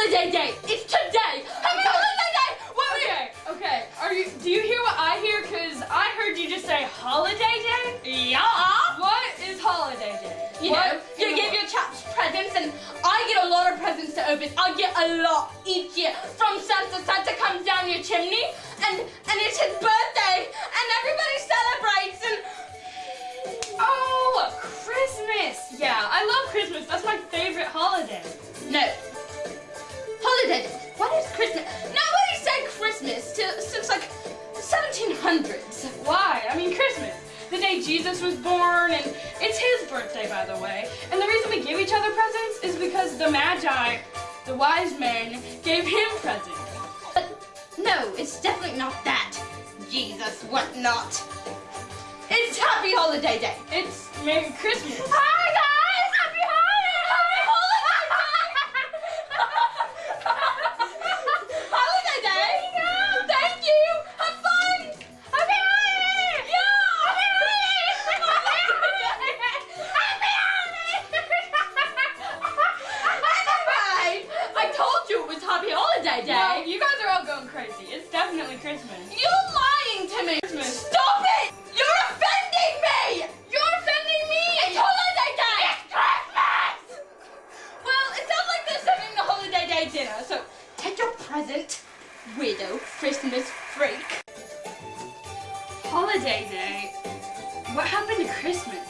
holiday day. It's today. Happy holiday day. Okay. Do you hear what I hear? Cause I heard you just say holiday day. Yeah. What is holiday day? You know, you give your chaps presents, and I get a lot of presents to open. I get a lot each year from Santa. Santa comes down your chimney, and it's his birthday, and everybody celebrates. And oh, Christmas. Yeah, I love Christmas. That's my favorite holiday. no, holiday day. What is Christmas? Nobody said Christmas since like 1700s. Why? I mean, Christmas. The day Jesus was born, and it's his birthday, by the way. And the reason we give each other presents is because the Magi, the wise men, gave him presents. But no, it's definitely not that. Jesus, what not? It's Happy Holiday Day. It's Merry Christmas. Hi guys, Happy Holiday! Happy Holiday Day! Holiday Day! Thank you! Have fun! Happy Holiday! Yeah! Anyway, I told you it was Happy Holiday Day. No, you guys are all going crazy. It's definitely Christmas. You're lying to me. Christmas. Stop it! You're offending me! You're offending me! It's Holiday Day! It's Christmas! Well, it sounds like they're serving the Holiday Day dinner, so take your present, weirdo Christmas freak. Holiday day? What happened to Christmas?